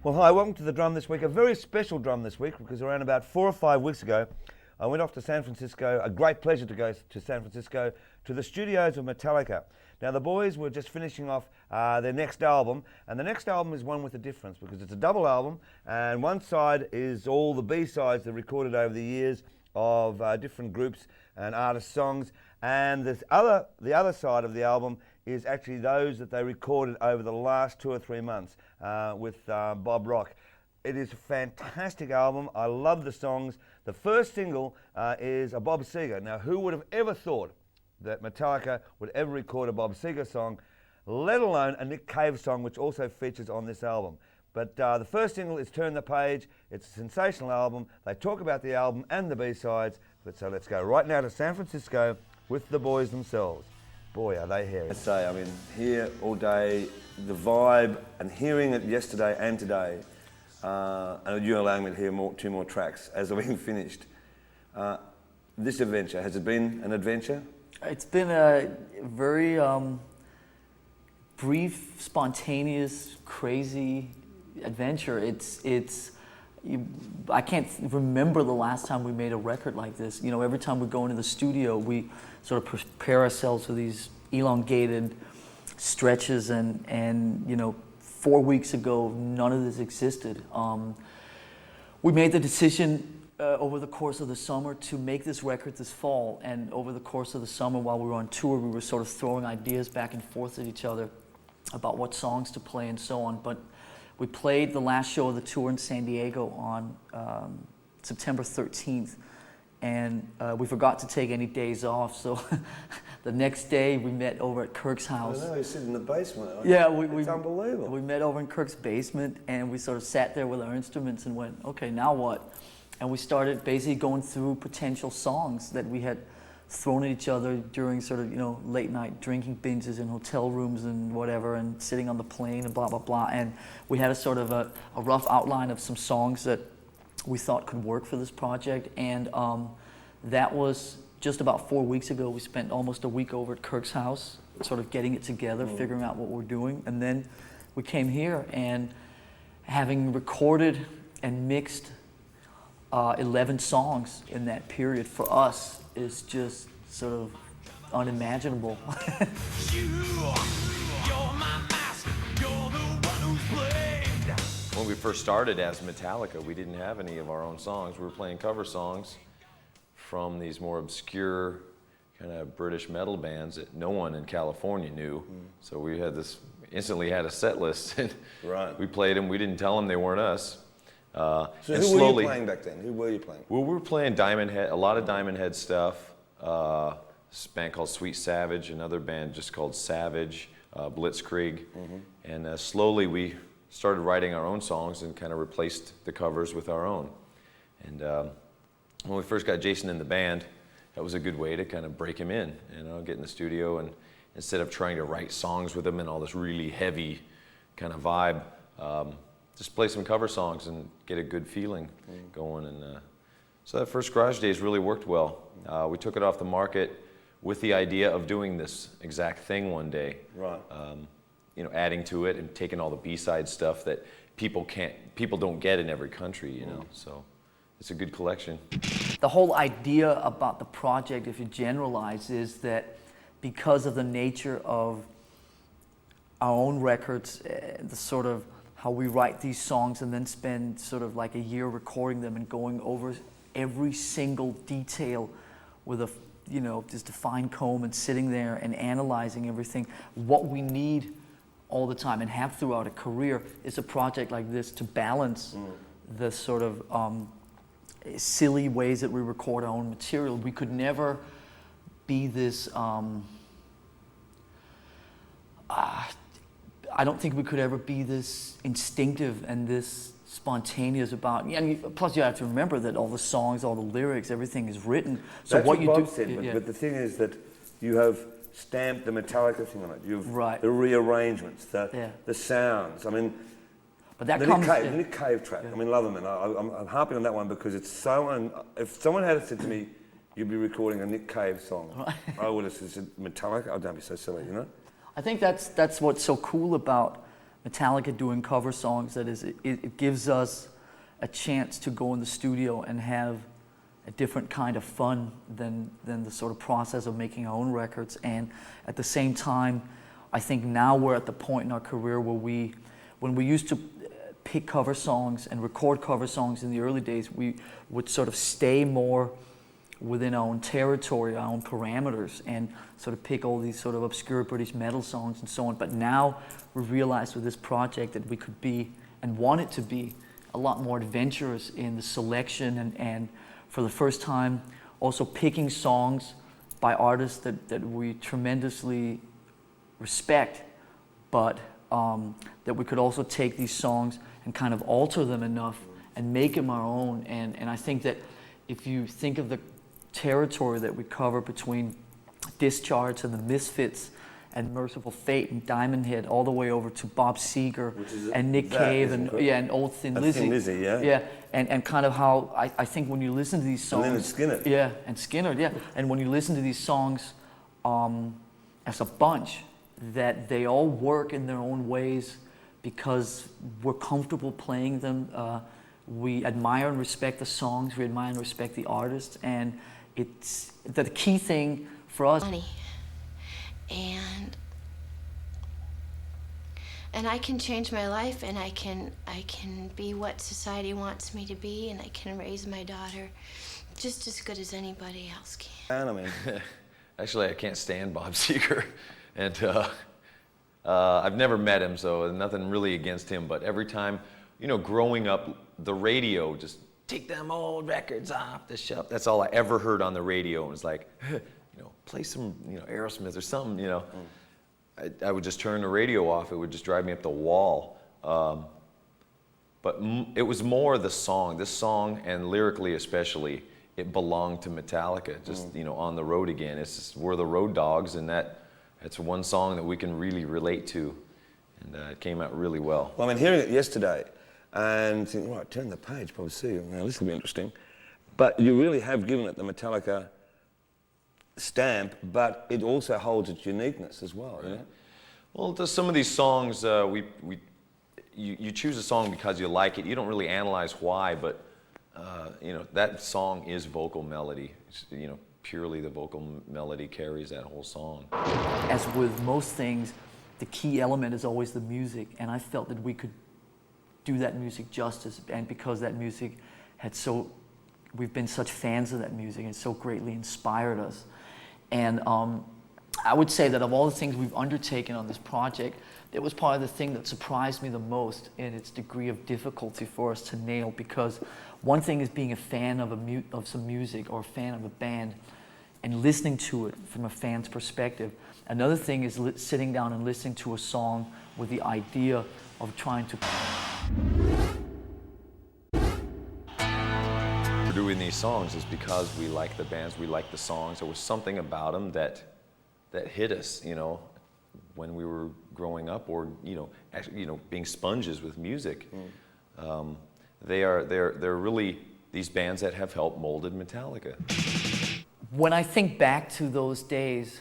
Well, hi, welcome to the Drum This Week. A very special Drum This Week because around about 4 or 5 weeks ago, I went off to San Francisco. A great pleasure to go to San Francisco to the studios of Metallica. Now, the boys were just finishing off their next album, and the next album is one with a difference because it's a double album, and one side is all the B-sides they recorded over the years of different groups and artist songs, and the other side of the album is actually those that they recorded over the last 2 or 3 months with Bob Rock. It is a fantastic album. I love the songs. The first single is a Bob Seger. Now, who would have ever thought that Metallica would ever record a Bob Seger song, let alone a Nick Cave song, which also features on this album? But the first single is Turn the Page. It's a sensational album. They talk about the album and the B-sides. But so let's go right now to San Francisco with the boys themselves. Boy, are they hairy. I mean, here all day, the vibe, and hearing it yesterday and today, and you allowing me to hear two more tracks as they're being finished. This adventure, has it been an adventure? It's been a very brief, spontaneous, crazy adventure. I can't remember the last time we made a record like this. You know, every time we go into the studio, we sort of prepare ourselves for these elongated stretches, and you know, 4 weeks ago, none of this existed. We made the decision over the course of the summer to make this record this fall, and over the course of the summer while we were on tour, we were sort of throwing ideas back and forth at each other about what songs to play and so on. But we played the last show of the tour in San Diego on September 13th, and we forgot to take any days off, so the next day we met over at Kirk's house. I know, you sit in the basement. Yeah, it's unbelievable. We met over in Kirk's basement, and we sort of sat there with our instruments and went, okay, now what? And we started basically going through potential songs that we had thrown at each other during sort of, you know, late night drinking binges in hotel rooms and whatever, and sitting on the plane and blah, blah, blah. And we had a sort of a rough outline of some songs that we thought could work for this project. And that was just about 4 weeks ago. We spent almost a week over at Kirk's house, sort of getting it together, figuring out what we're doing. And then we came here, and having recorded and mixed 11 songs in that period for us is just sort of unimaginable. When we first started as Metallica, we didn't have any of our own songs. We were playing cover songs from these more obscure kind of British metal bands that no one in California knew. So we had instantly had a set list. Right. We played them. We didn't tell them they weren't us. So who were you playing back then? Who were you playing? Well, we were playing Diamond Head, a lot of Diamond Head stuff. This band called Sweet Savage, another band just called Savage, Blitzkrieg. And slowly we started writing our own songs and kind of replaced the covers with our own. And when we first got Jason in the band, that was a good way to kind of break him in, you know, get in the studio, and instead of trying to write songs with him and all this really heavy kind of vibe, just play some cover songs and get a good feeling going. And so that first Garage Days really worked well. We took it off the market with the idea of doing this exact thing one day. Right. You know, adding to it and taking all the B-side stuff that people don't get in every country, you know. So it's a good collection. The whole idea about the project, if you generalize, is that because of the nature of our own records, the sort of how we write these songs and then spend sort of like a year recording them and going over every single detail with just a fine comb and sitting there and analyzing everything. What we need all the time and have throughout a career is a project like this to balance the sort of silly ways that we record our own material. We could never be this I don't think we could ever be this instinctive and this spontaneous about. And plus, you have to remember that all the songs, all the lyrics, everything is written. So that's what you Bob do. Said, but the thing is that you have stamped the Metallica thing on it. You've right. The rearrangements, the sounds. I mean, but that the comes. Nick Cave track. I mean, love them, and I'm harping on that one because it's so. If someone had said to me, "You'd be recording a Nick Cave song," I would have said Metallica. Oh, don't be so silly, you know. I think that's what's so cool about Metallica doing cover songs, that is, it gives us a chance to go in the studio and have a different kind of fun than the sort of process of making our own records. And at the same time, I think now we're at the point in our career where when we used to pick cover songs and record cover songs in the early days, we would sort of stay more within our own territory, our own parameters, and sort of pick all these sort of obscure British metal songs and so on. But now we realized with this project that we could be, and wanted to be, a lot more adventurous in the selection, and for the first time also picking songs by artists that we tremendously respect, but that we could also take these songs and kind of alter them enough and make them our own. And I think that if you think of the territory that we cover between Discharge and the Misfits and Merciful Fate and Diamond Head, all the way over to Bob Seger and Nick Cave and and Old Thin Lizzy. Thin Lizzy, yeah. Yeah, and kind of how I think when you listen to these songs, And then Skynyrd. yeah, and Skynyrd, yeah, and when you listen to these songs as a bunch, that they all work in their own ways because we're comfortable playing them. We admire and respect the songs. We admire and respect the artists, and it's the key thing for us. Money. And I can change my life, and I can be what society wants me to be, and I can raise my daughter just as good as anybody else can. I mean, Actually, I can't stand Bob Seger, and I've never met him, so nothing really against him. But every time, growing up, the radio just take them old records off the shelf. That's all I ever heard on the radio. It was like, play some, Aerosmith or something. I would just turn the radio off. It would just drive me up the wall. But it was more the song. This song, and lyrically especially, it belonged to Metallica. Just on the road again. It's just, we're the road dogs, and that's one song that we can really relate to, and it came out really well. well, I mean, hearing it yesterday and thinking, right, turn the page, probably see, now this will be interesting. But you really have given it the Metallica stamp, but it also holds its uniqueness as well, Right. Well, to some of these songs, you choose a song because you like it. You don't really analyze why, but that song is vocal melody. It's, purely the vocal melody carries that whole song. As with most things, the key element is always the music, and I felt that we could do that music justice, and because that music we've been such fans of that music and so greatly inspired us. And I would say that of all the things we've undertaken on this project, it was probably the thing that surprised me the most in its degree of difficulty for us to nail, because one thing is being a fan of some music or a fan of a band and listening to it from a fan's perspective. Another thing is sitting down and listening to a song with the idea of trying to... We're doing these songs is because we like the bands, we like the songs. There was something about them that hit us, when we were growing up, or actually, being sponges with music. They're really these bands that have helped molded Metallica. When I think back to those days,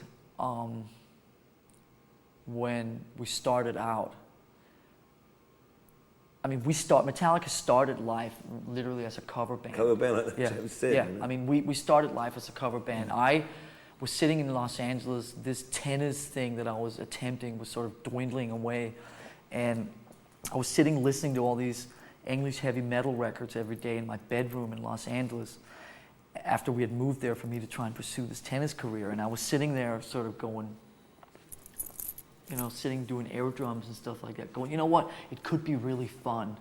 when we started out, I mean, Metallica started life literally as a cover band. Cover band, Yeah, yeah. I mean, we started life as a cover band. I was sitting in Los Angeles. This tennis thing that I was attempting was sort of dwindling away, and I was sitting listening to all these English heavy metal records every day in my bedroom in Los Angeles after we had moved there for me to try and pursue this tennis career. And I was sitting there sort of going, sitting doing air drums and stuff like that, going, you know what, it could be really fun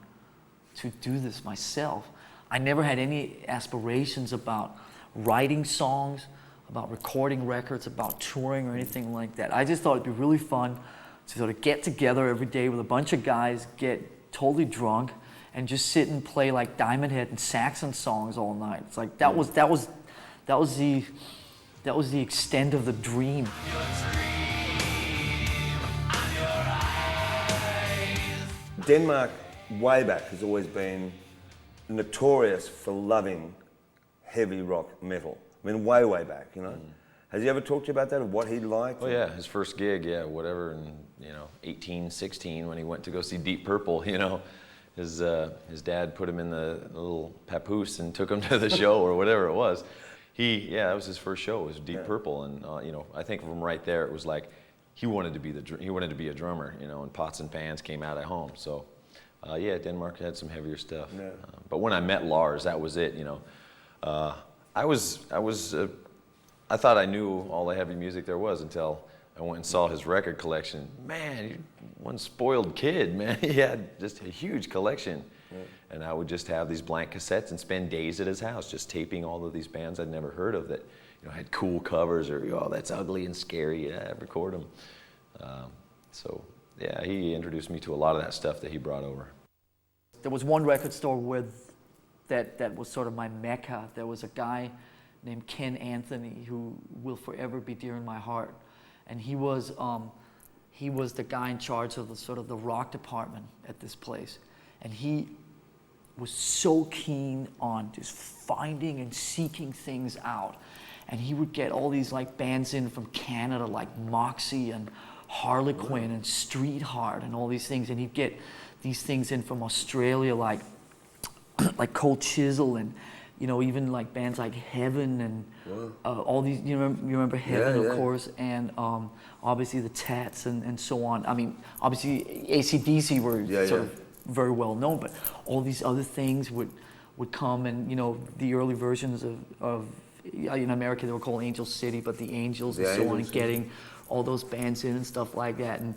to do this myself. I never had any aspirations about writing songs, about recording records, about touring or anything like that. I just thought it'd be really fun to sort of get together every day with a bunch of guys, get totally drunk, and just sit and play like Diamond Head and Saxon songs all night. It's like that was the extent of the dream. Denmark, way back, has always been notorious for loving heavy rock metal. I mean, way back, Has he ever talked to you about that, of what he liked? Oh yeah, his first gig, yeah, whatever, in 18, 16, when he went to go see Deep Purple, his dad put him in the little papoose and took him to the show or whatever it was. That was his first show. It was Deep Purple, and I think from right there it was like he wanted to be a drummer, and Pots and Pans came out at home. So Denmark had some heavier stuff. Yeah. But when I met Lars, that was it. I thought I knew all the heavy music there was until I went and saw his record collection. Man, he's one spoiled kid, man. He had just a huge collection. Yeah. And I would just have these blank cassettes and spend days at his house just taping all of these bands I'd never heard of that had cool covers or, that's ugly and scary. Yeah, I'd record them. He introduced me to a lot of that stuff that he brought over. There was one record store that was sort of my mecca. There was a guy named Ken Anthony who will forever be dear in my heart. And he was the guy in charge of the rock department at this place. And he was so keen on just finding and seeking things out. And he would get all these bands in from Canada, like Moxie and Harlequin and Street Heart and all these things. And he'd get these things in from Australia, like Cold Chisel and even bands like Heaven and all these. You remember Heaven, of course, and obviously the Tats and so on. I mean, obviously AC/DC were sort of very well known, but all these other things would come, and the early versions of in America they were called Angel City, but the Angels and so on, and getting all those bands in and stuff like that. And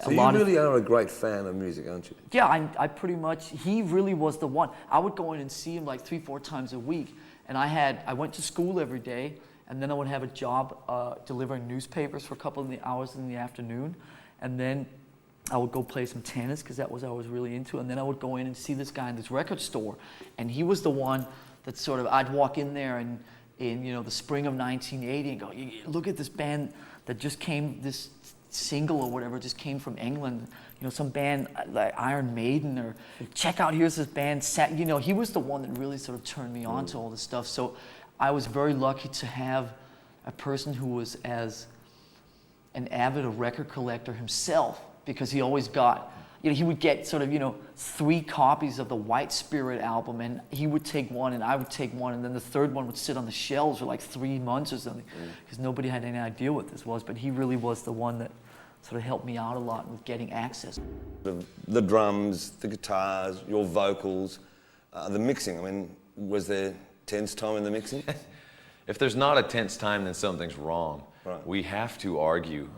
so you really are a great fan of music, aren't you? Yeah, I pretty much, he really was the one. I would go in and see him 3-4 times a week. And I went to school every day, and then I would have a job delivering newspapers for a couple of hours in the afternoon. And then I would go play some tennis, because that was what I was really into. And then I would go in and see this guy in this record store. And he was the one that I'd walk in there in the spring of 1980 and go, look at this band that just came, this single or whatever just came from England, some band like Iron Maiden, or check out, here's this band, he was the one that really sort of turned me on to all this stuff. So I was very lucky to have a person who was as an avid record collector himself, because he always got, he would get 3 copies of the White Spirit album, and he would take one and I would take one, and then the third one would sit on the shelves for 3 months or something, because nobody had any idea what this was. But he really was the one that sort of helped me out a lot with getting access. The drums, the guitars, your vocals, the mixing. I mean, was there tense time in the mixing? If there's not a tense time, then something's wrong. Right. We have to argue.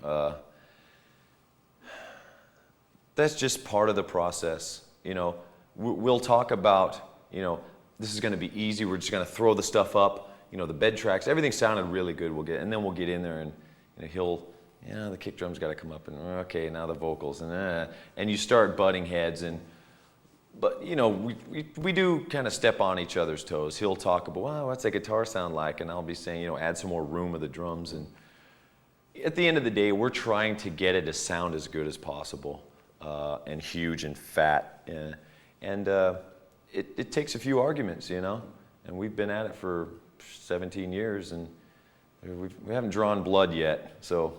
That's just part of the process. We'll talk about, this is going to be easy. We're just going to throw the stuff up. The bed tracks, everything sounded really good. And then we'll get in there, and the kick drum's got to come up, and okay, now the vocals, and you start butting heads, but we do kind of step on each other's toes. He'll talk about, wow, what's that guitar sound like, and I'll be saying, add some more room of the drums, and at the end of the day, we're trying to get it to sound as good as possible. And huge and fat, and it takes a few arguments, and we've been at it for 17 years, and we haven't drawn blood yet, so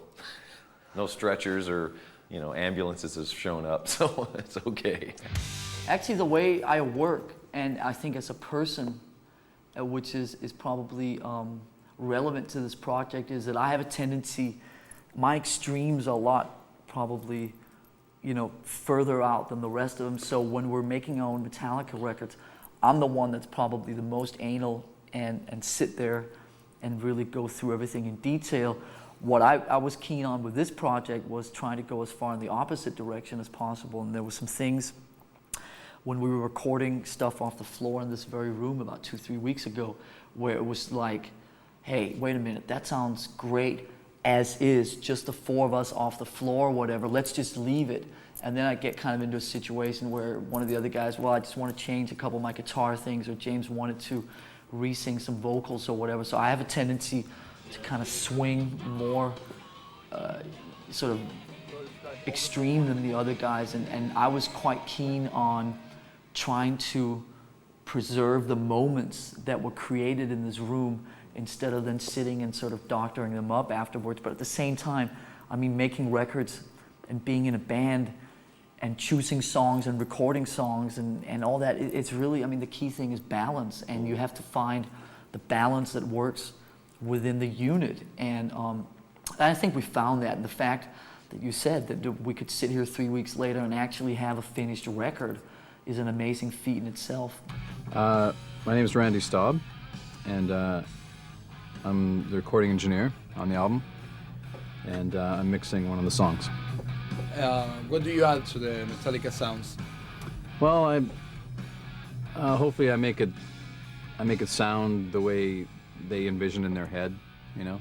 no stretchers or ambulances have shown up, so it's okay. Actually, the way I work, and I think as a person, which is probably relevant to this project, is that I have a tendency, my extremes are a lot probably further out than the rest of them. So when we're making our own Metallica records, I'm the one that's probably the most anal and sit there and really go through everything in detail. What I was keen on with this project was trying to go as far in the opposite direction as possible. And there were some things when we were recording stuff off the floor in this very room about 2-3 weeks ago, where it was like, hey, wait a minute, that sounds great as is, just the 4 of us off the floor or whatever, let's just leave it. And then I get kind of into a situation where one of the other guys, well, I just want to change a couple of my guitar things, or James wanted to re-sing some vocals or whatever. So I have a tendency to kind of swing more sort of extreme than the other guys, and I was quite keen on trying to preserve the moments that were created in this room instead of then sitting and sort of doctoring them up afterwards. But at the same time, I mean, making records and being in a band and choosing songs and recording songs and all that, it's really, I mean, the key thing is balance, and you have to find the balance that works within the unit. And I think we found that, and the fact that you said that we could sit here 3 weeks later and actually have a finished record is an amazing feat in itself. My name is Randy Staub, and I'm the recording engineer on the album, and I'm mixing one of the songs. What do you add to the Metallica sounds? Well, hopefully I make it sound the way they envision in their head, you know,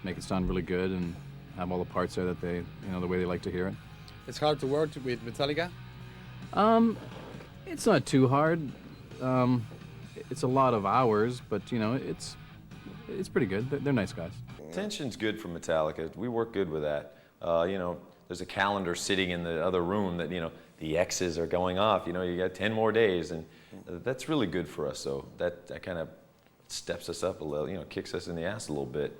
make it sound really good and have all the parts there that they, you know, the way they like to hear it. It's hard to work with Metallica? It's not too hard. It's a lot of hours, but you know, it's pretty good. They're nice guys. Tension's good for Metallica. We work good with that. You know, there's a calendar sitting in the other room that, you know, the X's are going off. You know, you got 10 more days, and that's really good for us. So that kind of steps us up a little, you know, kicks us in the ass a little bit.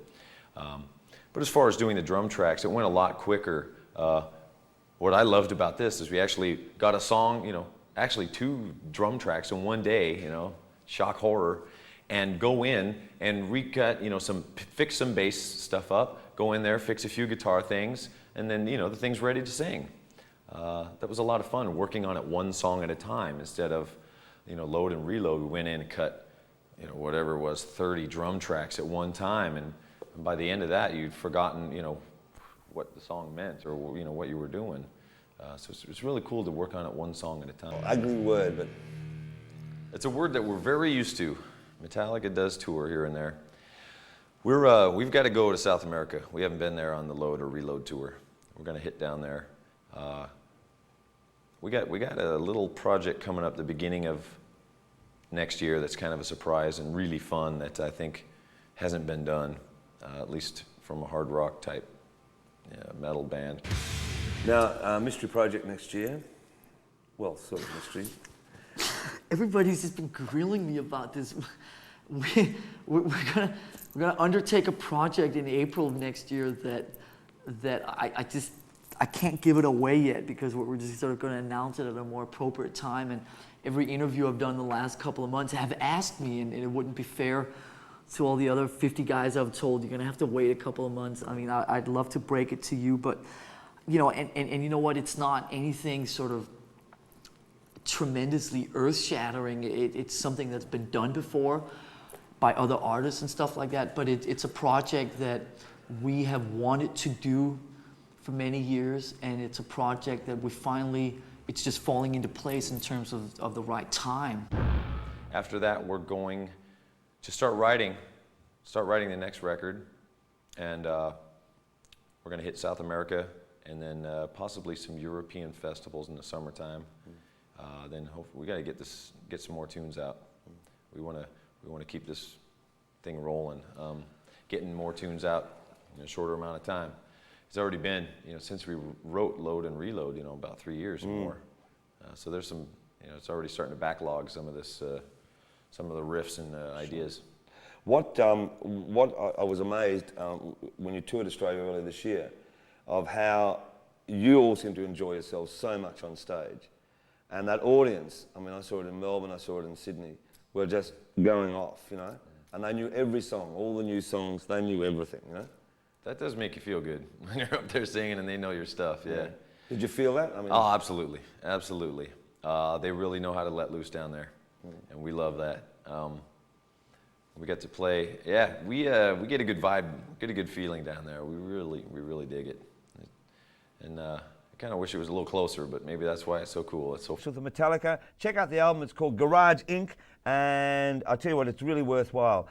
But as far as doing the drum tracks, it went a lot quicker. What I loved about this is we actually got a song, you know, actually 2 drum tracks in one day, you know, shock horror, and go in and recut, you know, fix some bass stuff up, go in there, fix a few guitar things, and then, you know, the thing's ready to sing. That was a lot of fun, working on it one song at a time instead of, you know, load and reload. We went in and cut, you know, whatever it was, 30 drum tracks at one time, and by the end of that, you'd forgotten, you know, what the song meant or, you know, what you were doing. So it's really cool to work on it one song at a time. Ugly word, but It's a word that we're very used to. Metallica does tour here and there. We've got to go to South America. We haven't been there on the Load or Reload tour. We're going to hit down there. We got a little project coming up the beginning of next year that's kind of a surprise and really fun that I think hasn't been done, at least from a hard rock type metal band. now mystery project next year. Well, sort of mystery. Everybody's just been grilling me about this. We're gonna undertake a project in April of next year that I can't give it away yet because we're just sort of going to announce it at a more appropriate time. And every interview I've done the last couple of months have asked me, and it wouldn't be fair to all the other 50 guys I've told, you're going to have to wait a couple of months. I mean, I'd love to break it to you, but, you know, and you know what, it's not anything sort of tremendously earth-shattering. It's something that's been done before by other artists and stuff like that, but it's a project that we have wanted to do for many years, and it's a project that it's just falling into place in terms of the right time. After that, we're going to start writing the next record, and we're going to hit South America, and then possibly some European festivals in the summertime. Then hopefully we got to get some more tunes out. We want to keep this thing rolling, getting more tunes out in a shorter amount of time. It's already been, you know, since we wrote Load and Reload, you know, about 3 years or more. So there's some, you know, it's already starting to backlog some of this, some of the riffs and ideas. What I was amazed when you toured Australia earlier this year, of how you all seem to enjoy yourselves so much on stage, and that audience. I mean, I saw it in Melbourne, I saw it in Sydney. Were just going off, you know, and they knew every song, all the new songs. They knew everything, you know. That does make you feel good when you're up there singing and they know your stuff. Yeah. Did you feel that? I mean, Oh, absolutely, absolutely. They really know how to let loose down there, and we love that. We get to play. Yeah, we get a good vibe, get a good feeling down there. We really dig it, and I kind of wish it was a little closer, but maybe that's why it's so cool. It's so. So the Metallica, check out the album. It's called Garage Inc. And I'll tell you what, it's really worthwhile.